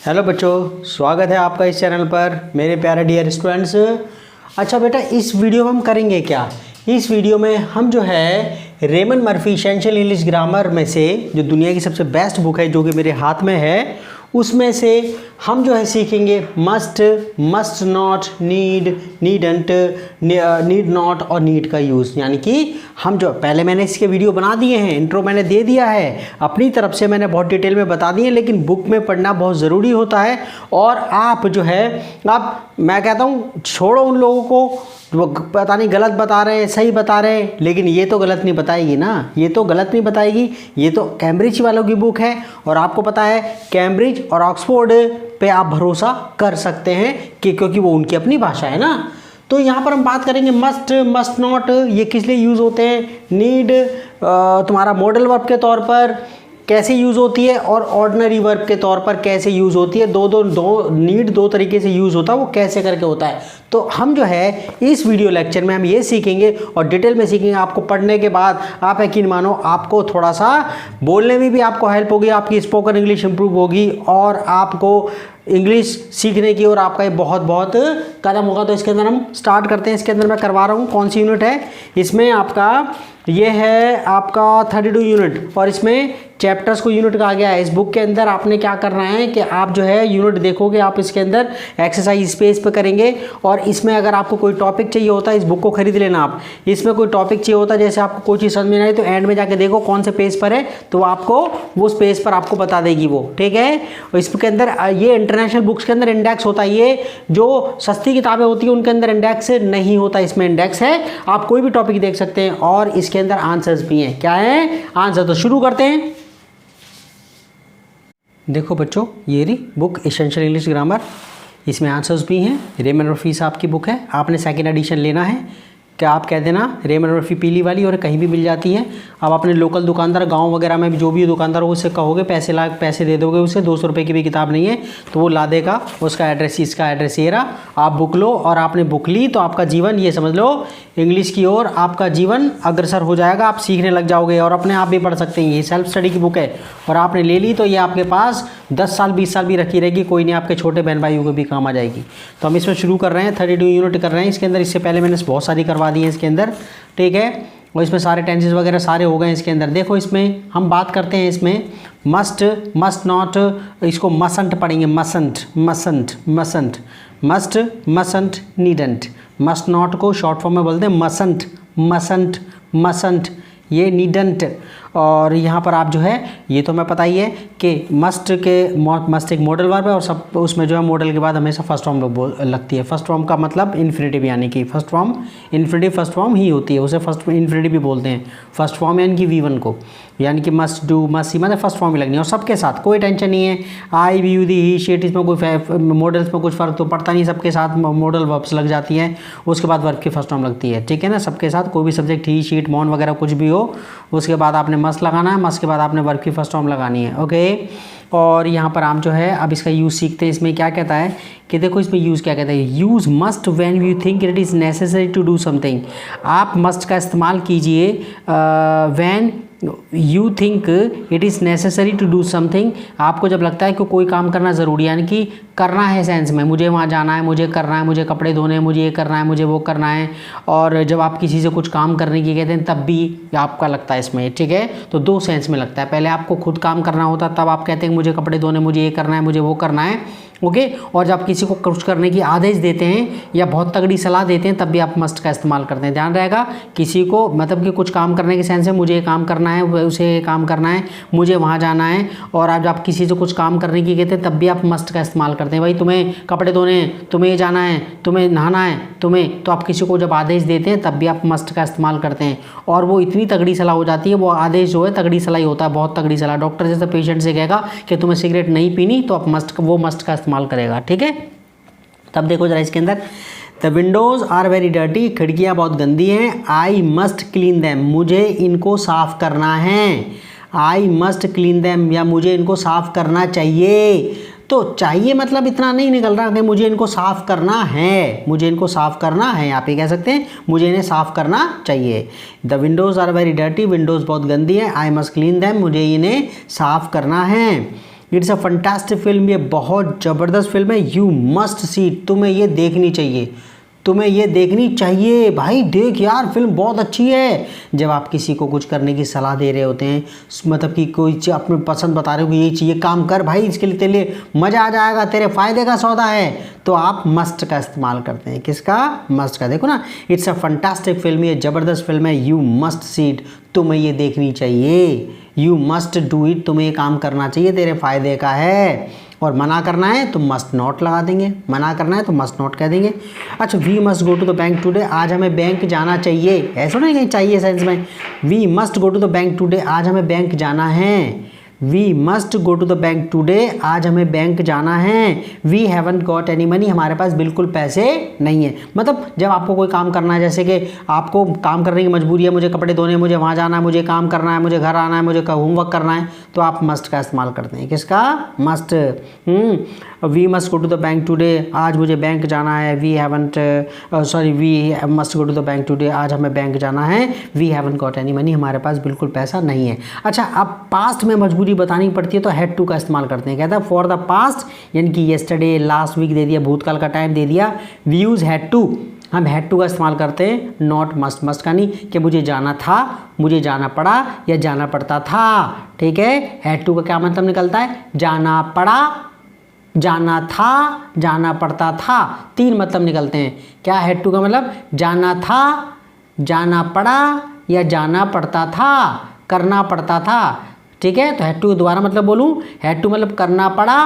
Hello बच्चों, स्वागत है आपका इस चैनल पर मेरे प्यारे डियर स्टूडेंट्स। अच्छा बेटा, इस वीडियो में हम करेंगे क्या? इस वीडियो में हम जो है Raymond Murphy essential English grammar में से जो दुनिया की सबसे बेस्ट बुक है जो कि मेरे हाथ में है, उसमें से हम जो है सीखेंगे must, must not, need, needn't, need not और नीड का यूज़। यानी कि हम जो पहले मैंने इसके वीडियो बना दिए हैं, इंट्रो मैंने दे दिया है, अपनी तरफ से मैंने बहुत डिटेल में बता दिए, लेकिन बुक में पढ़ना बहुत ज़रूरी होता है। और आप जो है, आप मैं कहता हूँ छोड़ो उन लोगों को वो पता नहीं गलत बता रहे हैं सही बता रहे हैं, लेकिन ये तो गलत नहीं बताएगी ना, ये तो गलत नहीं बताएगी। ये तो कैम्ब्रिज वालों की बुक है और आपको पता है कैम्ब्रिज और ऑक्सफोर्ड पे आप भरोसा कर सकते हैं कि क्योंकि वो उनकी अपनी भाषा है ना। तो यहाँ पर हम बात करेंगे मस्ट, मस्ट नॉट, ये किस लिए यूज़ होते हैं। नीड तुम्हारा मॉडल वर्ब के तौर पर कैसे यूज़ होती है और ऑर्डिनरी वर्ब के तौर पर कैसे यूज़ होती है। दो नीड दो तरीके से यूज़ होता है, वो कैसे करके होता है। तो हम जो है इस वीडियो लेक्चर में हम ये सीखेंगे और डिटेल में सीखेंगे। आपको पढ़ने के बाद आप यकीन मानो आपको थोड़ा सा बोलने में भी आपको हेल्प होगी, आपकी स्पोकन इंग्लिश इंप्रूव होगी और आपको इंग्लिश सीखने की और आपका ये बहुत बहुत कदम होगा। तो इसके अंदर हम स्टार्ट करते हैं। इसके अंदर मैं करवा रहा हूँ कौन सी यूनिट है, इसमें आपका ये है आपका 32 यूनिट और इसमें चैप्टर्स को यूनिट कहा गया है। इस बुक के अंदर आपने क्या करना है कि आप जो है यूनिट देखोगे, आप इसके अंदर एक्सरसाइज पेज पे करेंगे और इसमें अगर आपको कोई टॉपिक चाहिए होता है इस बुक को खरीद लेना। आप इसमें कोई टॉपिक चाहिए होता है, जैसे आपको कोई चीज़ समझ में नहीं आई तो एंड में जाके देखो कौन से पेज पर है, तो आपको वो उस पेज पर आपको बता देगी वो, ठीक है। और इसके अंदर ये इंटरनेशनल बुक्स के अंदर इंडेक्स होता है, ये जो सस्ती किताबें होती हैं उनके अंदर इंडेक्स नहीं होता, इसमें इंडेक्स है। आप कोई भी टॉपिक देख सकते हैं और इसके अंदर आंसर्स भी हैं। क्या है आंसर? तो शुरू करते हैं। देखो बच्चों, ये रही बुक एसेंशियल इंग्लिश ग्रामर, इसमें आंसर्स भी हैं। रेमन मर्फी साहब की बुक है, आपने सेकंड एडिशन लेना है क्या आप कह देना रेमन मर्फी पीली वाली, और कहीं भी मिल जाती है। आप अपने लोकल दुकानदार गांव वगैरह में भी जो भी दुकानदार हो उससे कहोगे पैसे दे दोगे उसे, 200 रुपये की भी किताब नहीं है तो वो ला देगा। उसका एड्रेस, इसका एड्रेस ये रहा, आप बुक लो और आपने बुक ली तो आपका जीवन ये समझ लो इंग्लिश की ओर आपका जीवन अग्रसर हो जाएगा, आप सीखने लग जाओगे और अपने आप भी पढ़ सकते हैं। ये सेल्फ स्टडी की बुक है और आपने ले ली तो ये आपके पास 10 साल 20 साल भी रखी रहेगी, कोई नहीं, आपके छोटे बहन भाइयों को भी काम आ जाएगी। तो हम इसमें शुरू कर रहे हैं, 32 यूनिट कर रहे हैं इसके अंदर। इससे पहले मैंने बहुत सारी करवा दी है इसके अंदर, ठीक है। और इसमें सारे टेंसेस वगैरह सारे हो गए इसके अंदर। देखो इसमें हम बात करते हैं इसमें मस्ट, मस्ट नॉट, इसको मसंट पढ़ेंगे, मसंट, मसंट, मसंट, मस्ट, मसंट, नीडंट। मस्ट नॉट को शॉर्ट फॉर्म में बोलते हैं मसंट, मसंट, मसंट, ये नीडंट। और यहाँ पर आप जो है ये तो हमें पता ही है कि मस्ट एक मॉडल वर्ब है और सब उसमें जो है मॉडल के बाद हमेशा फर्स्ट फॉर्म लगती है। फर्स्ट फॉर्म का मतलब इन्फिनिटिव, यानी कि first form infinitive first form ही होती है, उसे फर्स्ट इन्फिनिटिव भी बोलते हैं। फर्स्ट फॉर्म यानी कि V1 को, यानी कि मस्ट डू मस्ट सी मतलब फर्स्ट फॉर्म ही लगनी है। और सबके साथ कोई टेंशन नहीं है, आई वी यू दी ही शीट, इसमें कोई मॉडल्स में कुछ फ़र्क तो पड़ता नहीं, सबके साथ मॉडल वर्ब्स लग जाती हैं, उसके बाद वर्ब की फर्स्ट फॉर्म लगती है, ठीक है ना। सबके साथ कोई भी सब्जेक्ट ही शीट मॉन वगैरह कुछ भी हो, उसके बाद आपने मस्ट लगाना है, मस्ट के बाद आपने वर्ब की फर्स्ट फॉर्म लगानी है, ओके। और यहाँ पर आप जो है अब इसका यूज़ सीखते हैं। इसमें क्या कहता है कि देखो इसमें यूज़ क्या कहता है, use must when you think it is necessary to do something. आप मस्ट का इस्तेमाल कीजिए when you think it is necessary to do something. आपको जब लगता है कि कोई काम करना ज़रूरी, यानी कि करना है सेंस में, मुझे वहाँ जाना है, मुझे करना है, मुझे कपड़े धोने हैं, मुझे ये करना है, मुझे वो करना है। और जब आप किसी से कुछ काम करने की कहते हैं तब भी आपका लगता है इसमें, ठीक है। तो दो सेंस में लगता है, पहले आपको खुद काम करना होता तब आप कहते हैं मुझे कपड़े धोने, मुझे ये करना है, मुझे वो करना है, ओके। और जब किसी को कुछ करने की आदेश देते हैं या बहुत तगड़ी सलाह देते हैं तब भी आप मस्ट का इस्तेमाल करते हैं। ध्यान रहेगा, किसी को मतलब कि कुछ काम करने के सेंस में मुझे ये काम करना है, उसे काम करना है, मुझे वहाँ जाना है। और आप जब किसी से कुछ काम करने की कहते हैं तब भी आप मस्ट का इस्तेमाल करते हैं। भाई तुम्हें कपड़े धोने हैं, तुम्हें जाना है, तुम्हें नहाना है, तुम्हें, तो आप किसी को जब आदेश देते हैं तब भी आप मस्ट का इस्तेमाल करते हैं। और वो इतनी तगड़ी सलाह हो जाती है, वो आदेश जो है तगड़ी सलाह ही होता है, बहुत तगड़ी सलाह। डॉक्टर जैसे पेशेंट से कहेगा कि तुम्हें सिगरेट नहीं पीनी तो आप वो मस्ट का इस्तेमाल करेगा, ठीक है। तब देखो जरा इसके अंदर, the windows are very dirty, खिड़कियाँ बहुत गंदी हैं। आई मस्ट क्लीन दैम, मुझे इनको साफ़ करना है। आई मस्ट क्लीन दैम, या मुझे इनको साफ़ करना चाहिए। तो चाहिए मतलब इतना नहीं निकल रहा कि मुझे इनको साफ़ करना है, मुझे इनको साफ़ करना है, आप ये कह सकते हैं मुझे इन्हें साफ़ करना चाहिए। The windows are very dirty, विंडोज़ बहुत गंदी है। आई मस्ट क्लीन दैम, मुझे इन्हें साफ़ करना है। इट्स अ फंटास्टिक फिल्म, ये बहुत ज़बरदस्त फिल्म है। यू मस्ट सी, तुम्हें ये देखनी चाहिए, तुम्हें ये देखनी चाहिए भाई, देख यार फिल्म बहुत अच्छी है। जब आप किसी को कुछ करने की सलाह दे रहे होते हैं, मतलब कि कोई चीज़ अपने पसंद बता रहे हो कि ये चाहिए काम कर भाई, इसके लिए तेरे लिए मज़ा आ जाएगा, तेरे फ़ायदे का सौदा है, तो आप मस्ट का इस्तेमाल करते हैं। किसका? मस्ट का। देखो ना, इट्स अ फंटास्टिक फिल्म, ये ज़बरदस्त फिल्म है। यू मस्ट सी इट, तुम्हें ये देखनी चाहिए। यू मस्ट डू इट, तुम्हें ये काम करना चाहिए, तेरे फ़ायदे का है। और मना करना है तो मस्ट नॉट लगा देंगे, मना करना है तो मस्ट नॉट कह देंगे। अच्छा, we must go to the bank today, आज हमें बैंक जाना चाहिए, ऐसा नहीं कहीं चाहिए सेंस में। We must go to the bank today, आज हमें बैंक जाना है। We must go to the bank today, आज हमें बैंक जाना है। We haven't got any money, हमारे पास बिल्कुल पैसे नहीं है। मतलब जब आपको कोई काम करना है, जैसे कि आपको काम करने की मजबूरी है, मुझे कपड़े धोने, मुझे वहाँ जाना है, मुझे काम करना है, मुझे घर आना है, मुझे होमवर्क करना है, तो आप मस्ट का इस्तेमाल करते हैं। किसका? Must. We must go to the bank today, आज मुझे बैंक जाना है। We haven't we must go to the bank today, आज हमें बैंक जाना है। We haven't got any money, हमारे पास बिल्कुल पैसा नहीं है। अच्छा, अब पास्ट में मजबूरी बतानी पड़ती है तो हैड टू का इस्तेमाल करते हैं। कहता है फॉर द पास्ट, यानी कि येस्टरडे, लास्ट वीक दे दिया, भूतकाल का टाइम दे दिया। वी यूज़ हैड टू, हम हैड टू का इस्तेमाल करते हैं, नॉट मस्ट। मस्ट का नहीं कि मुझे जाना था, मुझे जाना पड़ा या जाना पड़ता था। ठीक है, हैड टू का क्या मतलब निकलता है? जाना पड़ा, जाना था, जाना पड़ता था, 3 मतलब निकलते हैं। क्या हैड टू का मतलब? जाना था, जाना पड़ा या जाना पड़ता था, करना पड़ता था। ठीक है, तो हैड टू दोबारा मतलब बोलूँ, हैड टू मतलब करना पड़ा।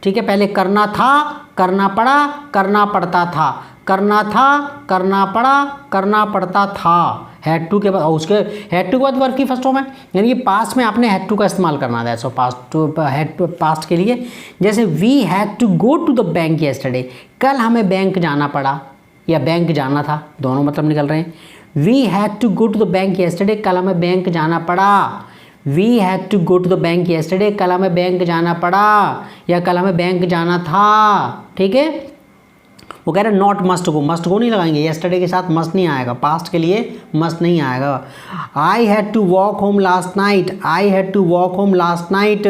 ठीक है, पहले करना था, करना पड़ा, करना पड़ता था, करना था, करना पड़ा, करना पड़ता था। हैड टू के बाद, और उसके हैड टू के बाद वर्ब की फर्स्ट फॉर्म है, यानी कि पास्ट में आपने हैड टू का इस्तेमाल करना है। सो पास्ट के लिए, जैसे we had to go to the bank yesterday, कल हमें बैंक जाना पड़ा या बैंक जाना था, दोनों मतलब निकल रहे हैं। We had to go to the bank yesterday, कल हमें बैंक जाना पड़ा। We had to go to the bank yesterday, कल हमें बैंक जाना पड़ा या कल हमें बैंक जाना था। ठीक है, वो कह रहे not must go, must go नहीं लगाएंगे, येस्टरडे के साथ मस्ट नहीं आएगा, पास्ट के लिए मस्ट नहीं आएगा। I had to walk home last night, I had to walk home last night,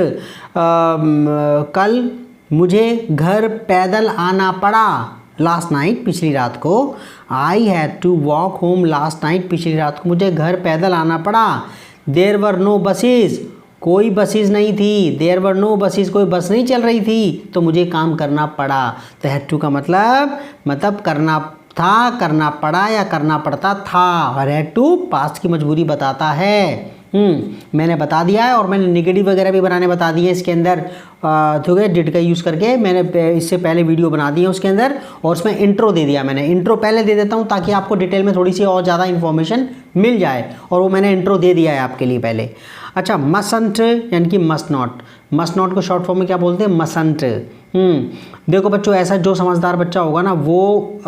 कल मुझे घर पैदल आना पड़ा। लास्ट नाइट, पिछली रात को। I had to walk home last night, पिछली रात को मुझे घर पैदल आना पड़ा। देयर वर नो बसेज, कोई बसेज नहीं थी। देयर वर नो बसेज, कोई बस नहीं चल रही थी, तो मुझे काम करना पड़ा। तो हैड टू का मतलब करना था, करना पड़ा या करना पड़ता था। और हैड टू पास्ट की मजबूरी बताता है। मैंने बता दिया है, और मैंने नेगेटिव वगैरह भी बनाने बता दिए इसके अंदर। ठीक है, डिड का यूज़ करके मैंने इससे पहले वीडियो बना दी है उसके अंदर, और उसमें इंट्रो दे दिया मैंने। इंट्रो पहले दे देता हूँ ताकि आपको डिटेल में थोड़ी सी और ज़्यादा इन्फॉर्मेशन मिल जाए, और वो मैंने इंट्रो दे दिया है आपके लिए पहले। अच्छा, मसंट यानी कि मस्ट नॉट, मस्ट नॉट को शॉर्ट फॉर्म में क्या बोलते हैं? मसंट। देखो बच्चों, ऐसा जो समझदार बच्चा होगा ना, वो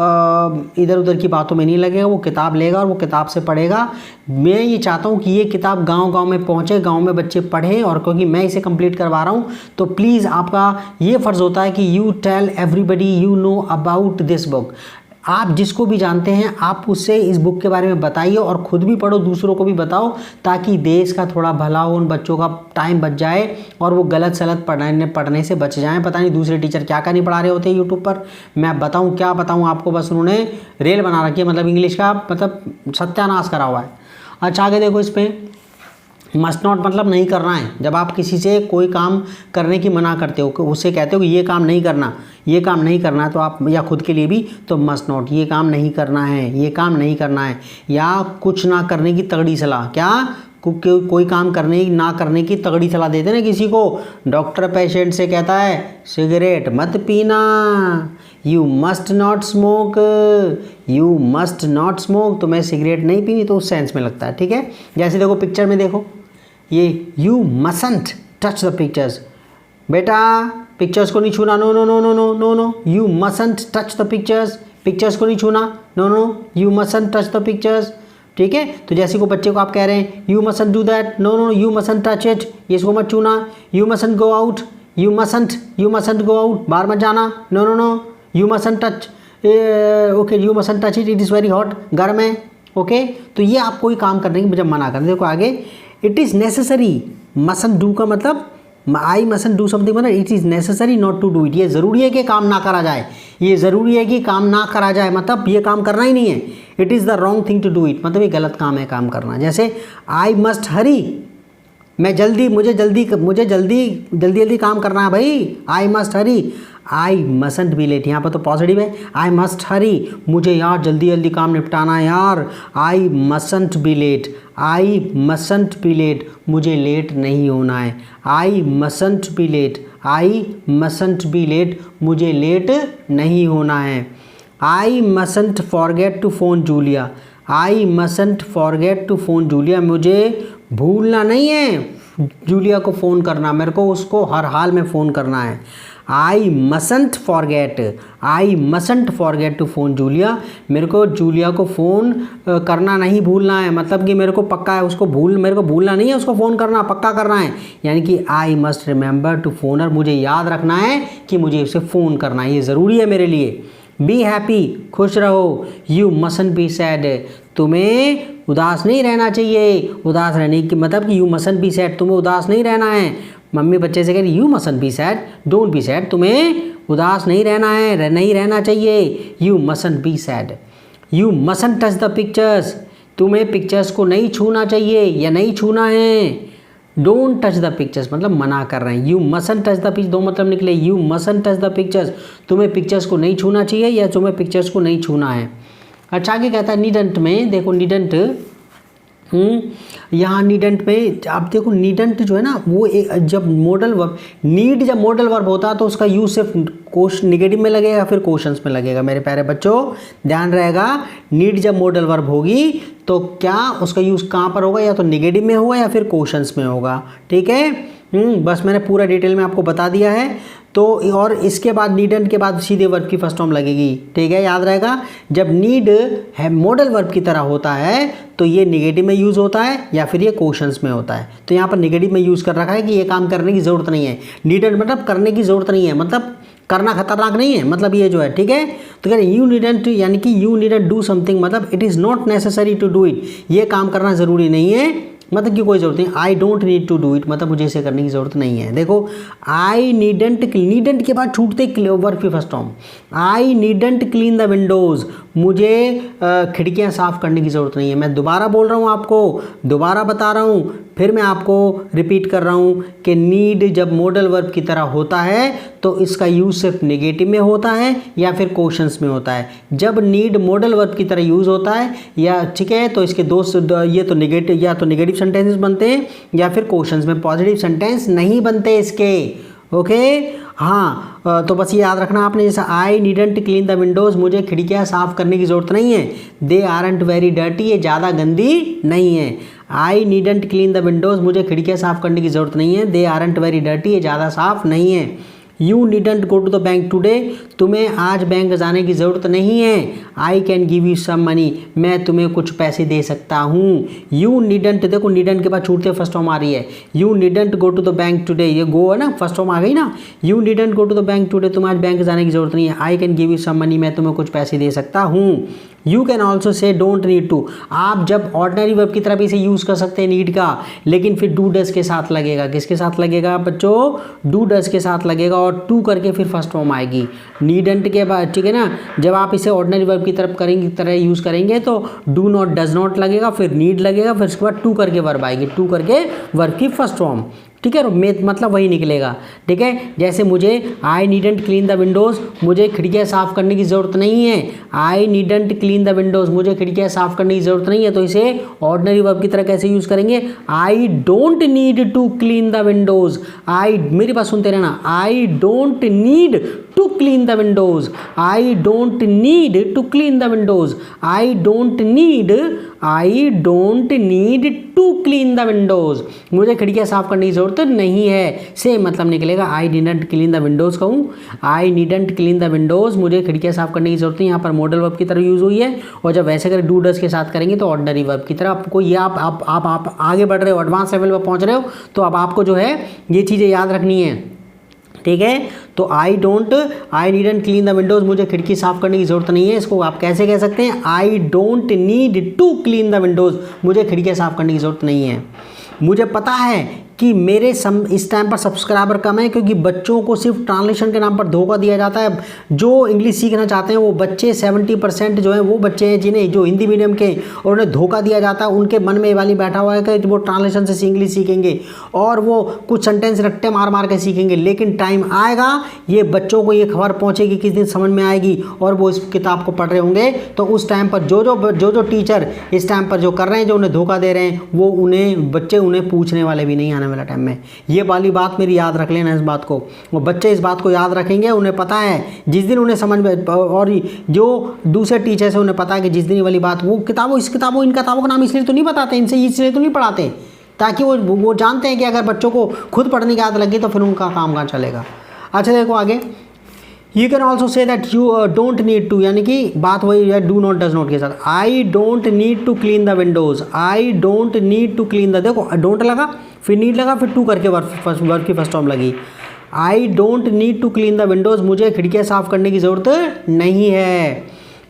इधर उधर की बातों में नहीं लगेगा, वो किताब लेगा और वो किताब से पढ़ेगा। मैं ये चाहता हूँ कि ये किताब गांव-गांव में पहुँचे, गांव में बच्चे पढ़ें, और क्योंकि मैं इसे कंप्लीट करवा रहा हूँ तो प्लीज़ आपका ये फ़र्ज़ होता है कि you tell everybody you know about this book. आप जिसको भी जानते हैं आप उससे इस बुक के बारे में बताइए, और ख़ुद भी पढ़ो, दूसरों को भी बताओ, ताकि देश का थोड़ा भला हो, उन बच्चों का टाइम बच जाए और वो गलत सलत पढ़ने से बच जाएं। पता नहीं दूसरे टीचर क्या नहीं पढ़ा रहे होते हैं यूट्यूब पर, मैं बताऊं क्या बताऊं आपको, बस उन्होंने रेल बना रखी है, मतलब इंग्लिश का मतलब सत्यानाश करा हुआ है। अच्छा, आगे देखो, इस पर मस्ट नॉट मतलब नहीं करना है। जब आप किसी से कोई काम करने की मना करते हो, उससे कहते हो कि ये काम नहीं करना, ये काम नहीं करना, तो आप, या खुद के लिए भी, तो मस्ट नॉट, ये काम नहीं करना है, ये काम नहीं करना है, या कुछ ना करने की तगड़ी सलाह। क्या? कोई काम ना करने की तगड़ी सलाह देते ना किसी को। डॉक्टर पेशेंट से कहता है सिगरेट मत पीना, you must not smoke, you must not smoke, तो मैं सिगरेट नहीं पीनी, तो उस सेंस में लगता है। ठीक है, जैसे देखो पिक्चर में देखो, ये you mustn't touch the pictures, बेटा पिक्चर्स को नहीं छूना, no no no no no no no, you mustn't touch the pictures, pictures को नहीं छूना, no no, you mustn't touch the pictures. ठीक है, तो जैसे को बच्चे को आप कह रहे हैं you mustn't do that, no no, you mustn't touch it, ये इसको मत छूना। You mustn't go out, you mustn't go out, बाहर मत जाना, no no no, you mustn't touch, okay, you mustn't touch it is very hot, गर्म है। Okay, तो ये आप कोई काम करने की जब मना करें, देखो आगे, it is necessary, mustn't do का मतलब आई मसंट डू समथिंग मतलब it is necessary not to do it, ये ज़रूरी है कि काम ना करा जाए, ये ज़रूरी है कि काम ना करा जाए, मतलब ये काम करना ही नहीं है। It is the wrong thing to do it, मतलब ये गलत काम है काम करना। जैसे आई मस्ट हरी, मैं जल्दी मुझे जल्दी काम करना है भाई, I must hurry. I mustn't be late, यहाँ पर तो पॉजिटिव है, आई मस्ट हरी, मुझे यार जल्दी काम निपटाना है यार। I mustn't be late, I mustn't be late, मुझे लेट नहीं होना है। I mustn't be late, I mustn't be late, मुझे लेट नहीं होना है। I mustn't forget to phone Julia, I mustn't forget to phone Julia, मुझे भूलना नहीं है जूलिया को फ़ोन करना, मेरे को उसको हर हाल में फ़ोन करना है। I mustn't forget, I mustn't forget to phone Julia, मेरे को जूलिया को फ़ोन करना नहीं भूलना है, मतलब कि मेरे को पक्का है उसको मेरे को भूलना नहीं है, उसको फ़ोन करना पक्का करना है। यानी कि I must remember to phone her, मुझे याद रखना है कि मुझे उसे फ़ोन करना है, ये ज़रूरी है मेरे लिए। बी हैप्पी, खुश रहो। यू मसंट बी सैड, तुम्हें उदास नहीं रहना चाहिए। उदास रहने की मतलब कि यू मसंट बी सैड, तुम्हें उदास नहीं रहना है। मम्मी बच्चे से कह रही you mustn't be sad, don't be sad, तुम्हें उदास नहीं रहना है, नहीं रहना चाहिए। You mustn't be sad. You mustn't touch the pictures, तुम्हें पिक्चर्स को नहीं छूना चाहिए या नहीं छूना है। डोंट टच द पिक्चर्स मतलब मना कर रहे हैं। You mustn't touch the pictures, दो मतलब निकले। You mustn't touch the pictures, तुम्हें पिक्चर्स को नहीं छूना चाहिए या तुम्हें पिक्चर्स को नहीं छूना है। अच्छा आगे कहता है नीडंट में, देखो नीडंट, यहाँ नीडंट में आप देखो नीडंट जो है ना वो जब मॉडल वर्ब, नीड जब मॉडल वर्ब होता है तो उसका यूज सिर्फ क्वेश्चन निगेटिव में लगेगा फिर क्वेश्चंस में लगेगा। मेरे प्यारे बच्चों ध्यान रहेगा, नीड जब मॉडल वर्ब होगी तो क्या उसका यूज़ कहाँ पर होगा, या तो निगेटिव में होगा या फिर क्वेश्चंस में होगा। ठीक है, बस मैंने पूरा डिटेल में आपको बता दिया है। तो और इसके बाद नीडंट के बाद सीधे वर्ब की फर्स्ट फॉर्म लगेगी। ठीक है, याद रहेगा जब नीड है मॉडल वर्ब की तरह होता है तो ये निगेटिव में यूज़ होता है या फिर ये क्वेश्चंस में होता है। तो यहाँ पर निगेटिव में यूज़ कर रखा है कि ये काम करने की ज़रूरत नहीं है। नीडंट मतलब करने की ज़रूरत नहीं है, मतलब करना खतरनाक नहीं है, मतलब ये जो है। ठीक है, तो कह रहे यू नीडंट यानी कि यू नीडंट डू समथिंग मतलब it is not necessary to do it, ये काम करना ज़रूरी नहीं है, मतलब कि कोई ज़रूरत नहीं। I don't need to do it मतलब मुझे इसे करने की ज़रूरत नहीं है। देखो आई नीडंट, नीडंट के बाद छूटते वर्ब की first form. I needn't clean the windows, मुझे खिड़कियां साफ़ करने की ज़रूरत नहीं है। मैं दोबारा बोल रहा हूँ आपको, दोबारा बता रहा हूँ, फिर मैं आपको रिपीट कर रहा हूँ कि नीड जब मॉडल वर्ब की तरह होता है तो इसका यूज़ सिर्फ नेगेटिव में होता है या फिर क्वेश्चंस में होता है। जब नीड मॉडल वर्ब की तरह यूज़ होता है या ठीक है तो इसके दो ये तो नेगेटिव, या तो नेगेटिव सेंटेंसेस बनते हैं या फिर क्वेश्चंस में, पॉजिटिव सेंटेंस नहीं बनते इसके। ओके हाँ, तो बस ये याद रखना आपने, जैसे आई नीडंट क्लीन द विंडोज़, मुझे खिड़कियाँ साफ़ करने की ज़रूरत नहीं है। दे आरंट वेरी डर्टी, ये ज़्यादा गंदी नहीं है। आई नीडंट क्लीन द विंडोज़, मुझे खिड़कियाँ साफ़ करने की ज़रूरत नहीं है। दे आरंट वेरी डर्टी, ये ज़्यादा साफ़ नहीं है। You needn't go to the bank today, तुम्हें आज बैंक जाने की ज़रूरत नहीं है। I can give you some money, मैं तुम्हें कुछ पैसे दे सकता हूँ। यू नीडंट, देखो नीडंट के बाद छूटते फर्स्ट फॉर्म आ रही है। You needn't go to the bank today, ये गो है ना, फर्स्ट फॉर्म आ गई ना। You needn't go to the bank today, तुम्हें आज बैंक जाने की ज़रूरत नहीं है। I can give you some money, मैं तुम्हें कुछ पैसे दे सकता हूँ। You can also say don't need to, आप जब ऑर्डिनरी वर्ब की तरह भी इसे यूज़ कर सकते हैं नीड का, लेकिन फिर डू डज के साथ लगेगा। किसके साथ लगेगा बच्चों? डू डज के साथ लगेगा और टू करके फिर फर्स्ट फॉर्म आएगी नीडंट के बाद। ठीक है ना, जब आप इसे ऑर्डिनरी वर्ब की तरह यूज़ करेंगे तो डू नॉट डज नॉट लगेगा, फिर नीड लगेगा, फिर उसके बाद टू करके वर्ब आएगी, टू करके वर्ब की फर्स्ट फॉर्म। ठीक है, मतलब वही निकलेगा। ठीक है, जैसे मुझे आई नीडंट क्लीन द विंडोज़, मुझे खिड़कियाँ साफ़ करने की ज़रूरत नहीं है। आई नीडंट क्लीन द विंडोज़, मुझे खिड़कियाँ साफ़ करने की ज़रूरत नहीं है, तो इसे ऑर्डिनरी वर्ब की तरह कैसे यूज़ करेंगे? I don't need to clean the windows. I, मेरी बात सुनते रहना, I don't need to clean the windows, I don't need to clean the windows, I don't need to clean the windows, मुझे खिड़कियाँ साफ़ करने की ज़रूरत नहीं है। सेम मतलब निकलेगा I didn't clean the windows कहूँ, I didn't clean the windows, मुझे खिड़कियाँ साफ़ करने की ज़रूरत नहीं। यहाँ पर मॉडल वर्ब की तरह यूज़ हुई है, और जब वैसे करें डू डज के साथ करेंगे तो ऑर्डिनरी वर्ब की तरह। आपको ये आप आगे बढ़ रहे हो, एडवांस लेवल पर पहुँच रहे हो, तो अब आपको जो है ये चीज़ें याद रखनी है। ठीक है, तो आई नीडंट क्लीन द विंडोज़, मुझे खिड़की साफ़ करने की ज़रूरत नहीं है। इसको आप कैसे कह सकते हैं? I don't need to clean the windows, मुझे खिड़कियाँ साफ़ करने की ज़रूरत नहीं है। मुझे पता है कि मेरे इस टाइम पर सब्सक्राइबर कम है क्योंकि बच्चों को सिर्फ ट्रांसलेशन के नाम पर धोखा दिया जाता है। जो इंग्लिश सीखना चाहते हैं वो बच्चे 70% जो है वो बच्चे हैं जिन्हें जो हिंदी मीडियम के और उन्हें धोखा दिया जाता है। उनके मन में वाली बैठा हुआ है कि वो ट्रांसलेशन से इंग्लिश सीखेंगे और वो कुछ सेंटेंस रट्टे मार मार के सीखेंगे, लेकिन टाइम आएगा ये बच्चों को ये खबर पहुँचेगी, किस दिन समझ में आएगी और वो इस किताब को पढ़ रहे होंगे। तो उस टाइम पर जो टीचर इस टाइम पर जो कर रहे हैं, जो उन्हें धोखा दे रहे हैं, वो बच्चे उन्हें पूछने वाले भी नहीं आने वाला टाइम में। ये वाली बात मेरी याद रख लेना, इस बात को। वो बच्चे इस बात को याद रखेंगे, उन्हें पता है जिस दिन उन्हें समझ में, और जो दूसरे टीचर से उन्हें पता है कि जिस दिन वाली बात, वो इन किताबों का नाम इसलिए तो नहीं बताते, इनसे इसलिए तो नहीं पढ़ाते, ताकि वो जानते हैं कि अगर बच्चों को खुद पढ़ने की आदत लगी तो फिर उनका काम कहाँ चलेगा। अच्छा देखो आगे, you can also say that you don't need to, यानी कि बात वही है डू नॉट डज नॉट के साथ। I don't need to clean the windows, I don't need to clean the, देखो डोंट लगा, फिर नीड लगा, फिर टू करके वर्ब की फर्स्ट फॉर्म लगी। I don't need to clean the windows, मुझे खिड़कियाँ साफ़ करने की ज़रूरत नहीं है।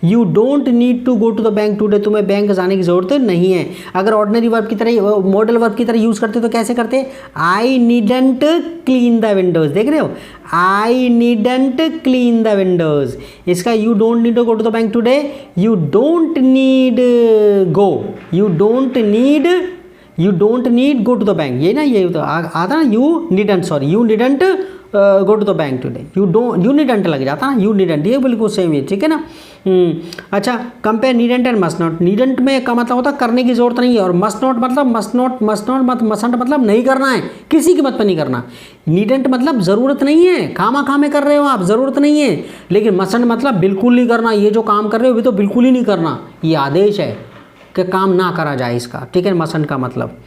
You don't need to go to the bank today, तुम्हें बैंक जाने की ज़रूरत नहीं है। अगर ऑर्डिनरी वर्ब की तरह, मॉडल वर्ब की तरह यूज़ करते तो कैसे करते? I needn't clean the windows, देख रहे हो, I needn't clean the windows. इसका you don't need to go to the bank today, you don't need go, you don't need go to the bank, ये ना, ये तो आता ना, you needn't, sorry, you needn't go to the bank today, you needn't लग जाता ना, you needn't, ये बिल्कुल सेम है, ठीक है ना। अच्छा, compare needn't and must not. Needn't में का मतलब होता है करने की जरूरत नहीं है, और मस्ट नॉट मतलब मसंट मतलब नहीं करना है, किसी कीमत पर नहीं करना। नीडंट मतलब ज़रूरत नहीं है, खामा खामे कर रहे हो आप, ज़रूरत नहीं है। लेकिन मसंट मतलब बिल्कुल नहीं करना, ये जो काम कर रहे हो भी तो बिल्कुल ही नहीं करना, ये आदेश है कि काम ना करा जाए इसका, ठीक है, मसंट का मतलब।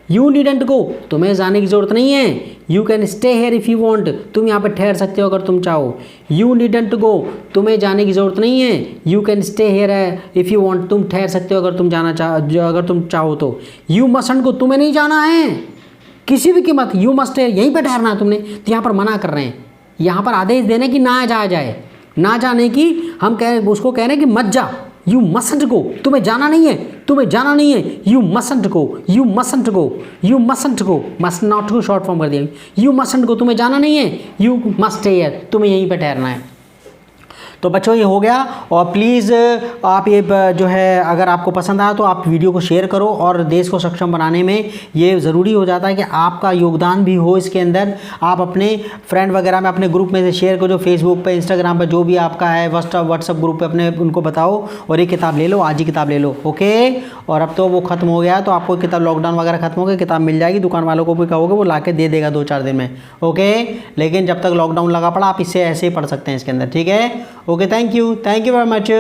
यू नीडंट गो, तुम्हें जाने की ज़रूरत नहीं है। You can stay here if you want, तुम यहाँ पर ठहर सकते हो अगर तुम चाहो। यू नीडंट गो, तुम्हें जाने की ज़रूरत नहीं है। You can stay here if you want, तुम ठहर सकते हो अगर तुम चाहो तो। यू मसंट गो, तुम्हें नहीं जाना है किसी भी कीमत, यू मस्ट है, यहीं पर ठहरना है तुमने। तो यहाँ पर मना कर रहे हैं, यहाँ पर आदेश देने की ना जाए, ना जाने की, हम उसको कह रहे हैं कि मत जा। यू मसंट गो, तुम्हें जाना नहीं है, you mustn't go, must not को शॉर्ट फॉर्म कर दिया। यू मसंट गो, तुम्हें जाना नहीं है, यू मस्ट स्टे हियर, तुम्हें यहीं पे ठहरना है। तो बच्चों ये हो गया। और प्लीज़ आप ये जो है, अगर आपको पसंद आया तो आप वीडियो को शेयर करो, और देश को सक्षम बनाने में ये ज़रूरी हो जाता है कि आपका योगदान भी हो इसके अंदर। आप अपने फ्रेंड वगैरह में, अपने ग्रुप में से शेयर करो, जो फेसबुक पे, इंस्टाग्राम पे जो भी आपका है, व्हाट्सअप ग्रुप पे अपने उनको बताओ, और ये किताब ले लो, आज ही किताब ले लो, ओके। और अब तो वो ख़त्म हो गया, तो आपको किताब, लॉकडाउन वगैरह खत्म हो गया, किताब मिल जाएगी, दुकान वालों को भी कहोगे वो ला के दे देगा 2-4 दिन में, ओके। लेकिन जब तक लॉकडाउन लगा पड़ा, आप इससे ऐसे ही पढ़ सकते हैं इसके अंदर, ठीक है, okay. Thank you very much.